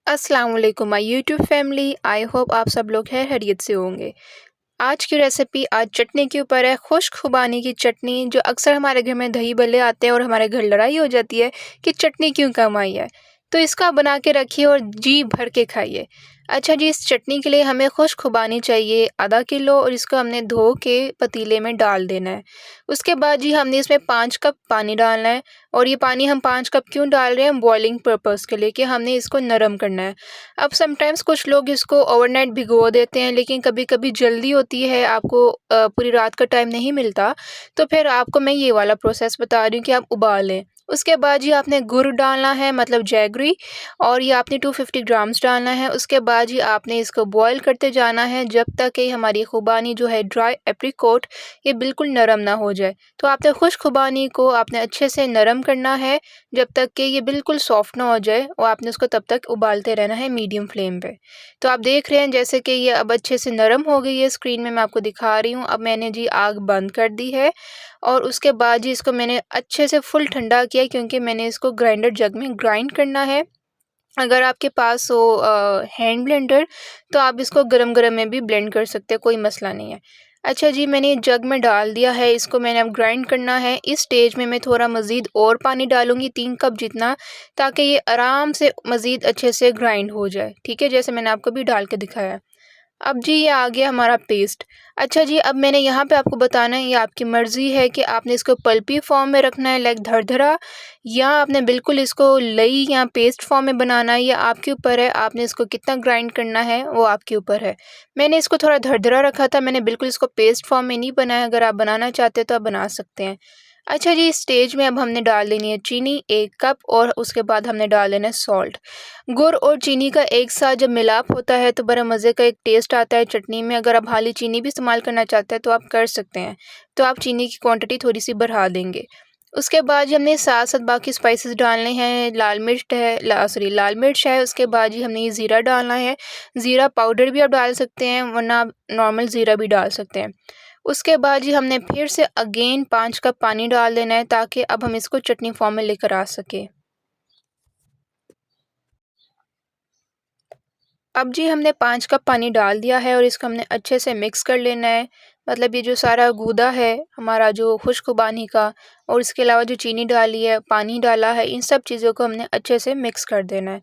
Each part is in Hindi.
अस्सलाम वालेकुम my YouTube family. I hope आप सब लोग खैरियत से होंगे। आज की रेसिपी आज चटनी के ऊपर है, खुश्क खुबानी की चटनी। जो अक्सर हमारे घर में दही भल्ले आते हैं और हमारे घर लड़ाई हो जाती है कि चटनी क्यों कम आई है, तो इसका बना के रखिए और जी भर के खाइए। अच्छा जी, इस चटनी के लिए हमें खुश्क खुबानी चाहिए आधा किलो, और इसको हमने धो के पतीले में डाल देना है। उसके बाद जी हमने इसमें 5 कप पानी डालना है, और ये पानी हम 5 कप क्यों डाल रहे हैं, बॉइलिंग पर्पज़ के लिए, कि हमने इसको नरम करना है। अब समटाइम्स कुछ लोग इसको ओवरनाइट भिगो देते हैं, लेकिन कभी-कभी जल्दी होती है, आपको पूरी रात का टाइम नहीं मिलता, तो फिर आपको मैं ये वाला प्रोसेस बता रही हूँ कि आप उबाल लें। उसके बाद जी आपने गुड़ डालना है, मतलब जैगरी, और ये आपने 250 ग्राम्स डालना है। उसके बाद जी आपने इसको बॉयल करते जाना है जब तक कि हमारी खुबानी जो है ड्राई एप्रिकॉट ये बिल्कुल नरम ना हो जाए। तो आपने खुश्क खुबानी को आपने अच्छे से नरम करना है जब तक कि ये बिल्कुल सॉफ्ट ना हो जाए, और आपने उसको तब तक उबालते रहना है मीडियम फ्लेम पे। तो आप देख रहे हैं जैसे कि ये अब अच्छे से नरम हो गई है, स्क्रीन में मैं आपको दिखा रही हूँ। अब मैंने जी आग बंद कर दी है, और उसके बाद जी इसको मैंने अच्छे से फुल ठंडा किया, क्योंकि मैंने इसको ग्राइंडर जग में ग्राइंड करना है। अगर आपके पास हो हैंड ब्लेंडर, तो आप इसको गरम-गरम में भी ब्लेंड कर सकते हैं, कोई मसला नहीं है। अच्छा जी, मैंने ये जग में डाल दिया है, इसको मैंने अब ग्राइंड करना है। इस स्टेज में मैं थोड़ा मज़ीद और पानी डालूँगी 3 कप जितना, ताकि ये आराम से मज़ीद अच्छे से ग्राइंड हो जाए, ठीक है? जैसे मैंने आपको अभी डाल के दिखाया है। अब जी ये आ गया हमारा पेस्ट। अच्छा जी, अब मैंने यहाँ पे आपको बताना है, ये आपकी मर्ज़ी है कि आपने इसको पल्पी फॉर्म में रखना है, लाइक धड़धड़ा, या आपने बिल्कुल इसको लई या पेस्ट फॉर्म में बनाना है, ये आपके ऊपर है। आपने इसको कितना ग्राइंड करना है वो आपके ऊपर है। मैंने इसको थोड़ा धड़धड़ा रखा था, मैंने बिल्कुल इसको पेस्ट फॉर्म में नहीं बनाया। अगर आप बनाना चाहते हो तो आप बना सकते हैं। अच्छा जी, इस स्टेज में अब हमने डाल देनी है चीनी 1 कप, और उसके बाद हमने डाल देना है सॉल्ट। गुड़ और चीनी का एक साथ जब मिलाप होता है तो बड़ा मज़े का एक टेस्ट आता है चटनी में। अगर आप हाली चीनी भी इस्तेमाल करना चाहते हैं तो आप कर सकते हैं। तो आप चीनी की क्वांटिटी थोड़ी-सी बढ़ा देंगे। उसके बाद जी हमने साथ-साथ बाकी स्पाइसेस डालने हैं। लाल मिर्च है, उसके बाद जी हमने ये ज़ीरा डालना है। ज़ीरा पाउडर भी आप डाल सकते हैं, वरना आप नॉर्मल ज़ीरा भी डाल सकते हैं। उसके बाद जी हमने फिर से अगेन 5 कप पानी डाल देना है, ताकि अब हम इसको चटनी फॉर्म में लेकर आ सकें। अब जी हमने 5 कप पानी डाल दिया है, और इसको हमने अच्छे से मिक्स कर लेना है। मतलब ये जो सारा गूदा है हमारा जो खुश्क खुबानी का, और इसके अलावा जो चीनी डाली है, पानी डाला है, इन सब चीज़ों को हमने अच्छे से मिक्स कर देना है।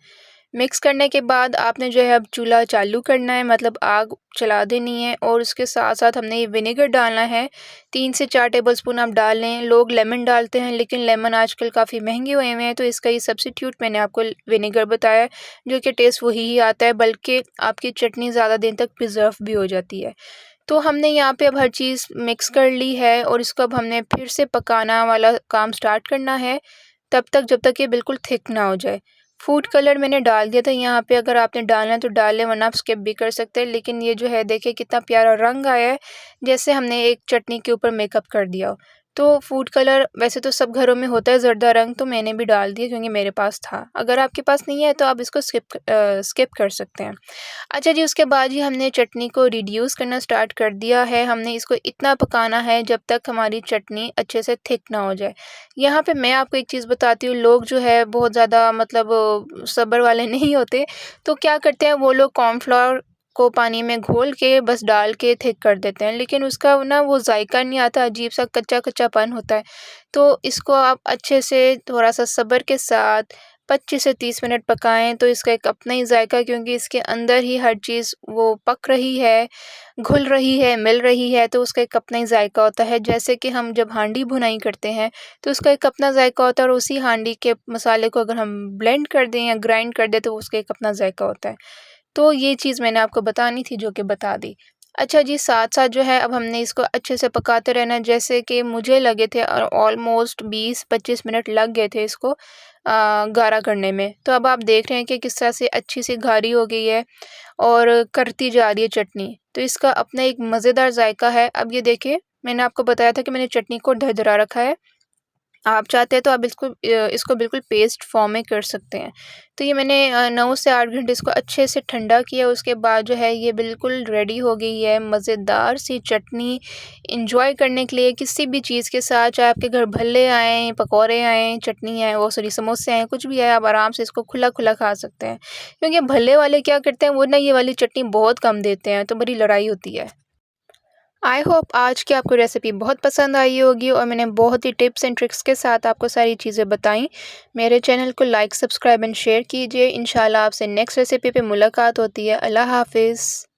मिक्स करने के बाद आपने जो है अब चूल्हा चालू करना है, मतलब आग चला देनी है, और उसके साथ-साथ हमने ये विनेगर डालना है। 3 से 4 टेबलस्पून आप डाल लें। लोग लेमन डालते हैं, लेकिन लेमन आजकल काफ़ी महँगे हुए हैं, तो इसका ये सब्स्टिट्यूट मैंने आपको विनेगर बताया है, जो कि टेस्ट वही ही आता है, बल्कि आपकी चटनी ज़्यादा दिन तक प्रिज़र्व भी हो जाती है। तो हमने यहाँ पे अब हर चीज़ मिक्स कर ली है, और इसको अब हमने फिर से पकाना वाला काम स्टार्ट करना है, तब तक जब तक ये बिल्कुल थिक ना हो जाए। फूड कलर मैंने डाल दिया था यहाँ पे, अगर आपने डालना है तो डाल लें, वरना आप स्किप भी कर सकते हैं। लेकिन ये जो है देखिए कितना प्यारा रंग आया है, जैसे हमने एक चटनी के ऊपर मेकअप कर दिया हो। तो फूड कलर वैसे तो सब घरों में होता है ज़र्दा रंग, तो मैंने भी डाल दिया क्योंकि मेरे पास था। अगर आपके पास नहीं है तो आप इसको स्किप कर सकते हैं। अच्छा जी, उसके बाद ही हमने चटनी को रिड्यूस करना स्टार्ट कर दिया है। हमने इसको इतना पकाना है जब तक हमारी चटनी अच्छे से थिक ना हो जाए। यहाँ पे मैं आपको एक चीज़ बताती हूँ, लोग जो है बहुत ज़्यादा मतलब सब्र वाले नहीं होते, तो क्या करते हैं वो लोग कॉर्नफ्लोर को पानी में घोल के बस डाल के थिक कर देते हैं, लेकिन उसका ना वो जायका नहीं आता, अजीब-सा कच्चा-कच्चापन होता है। तो इसको आप अच्छे से थोड़ा-सा सब्र के साथ 25 से 30 मिनट पकाएँ, तो इसका एक अपना ही जायका, क्योंकि इसके अंदर ही हर चीज़ वो पक रही है, घुल रही है, मिल रही है, तो उसका एक अपना ही जायका होता है। जैसे कि हम जब हांडी भुनाई करते हैं, तो उसका एक अपना जायका होता है, और उसी हांडी के मसाले को अगर हम ब्लेंड कर दें या ग्राइंड कर दें, तो उसका एक अपना जायका होता है। तो ये चीज़ मैंने आपको बतानी थी, जो कि बता दी। अच्छा जी, साथ-साथ जो है अब हमने इसको अच्छे से पकाते रहना है, जैसे कि मुझे लगे थे ऑलमोस्ट 20-25 मिनट लग गए थे इसको गाढ़ा करने में। तो अब आप देख रहे हैं कि किस तरह से अच्छी सी गाढ़ी हो गई है, और करती जा रही है चटनी। तो इसका अपना एक मज़ेदार जायका है। अब ये देखिए, मैंने आपको बताया था कि मैंने चटनी को दरदरा रखा है। आप चाहते हैं तो आप इसको बिल्कुल पेस्ट फॉर्म में कर सकते हैं। तो ये मैंने 9 से 8 घंटे इसको अच्छे से ठंडा किया, उसके बाद जो है ये बिल्कुल रेडी हो गई है मज़ेदार सी चटनी एंजॉय करने के लिए किसी भी चीज़ के साथ। चाहे आपके घर भल्ले आएँ, पकौड़े आएँ, चटनी आए, वो सॉरी समोसे आएँ, कुछ भी आए, आप आराम से इसको खुला-खुला खा सकते हैं। क्योंकि भल्ले वाले क्या करते हैं, वो ना ये वाली चटनी बहुत कम देते हैं, तो बड़ी लड़ाई होती है। आई होप आज की आपको रेसिपी बहुत पसंद आई होगी और मैंने बहुत ही टिप्स एंड ट्रिक्स के साथ आपको सारी चीज़ें बताई। मेरे चैनल को लाइक, सब्सक्राइब एंड शेयर कीजिए। इंशाल्लाह आपसे नेक्स्ट रेसिपी पे मुलाकात होती है। अल्लाह हाफ़िज़।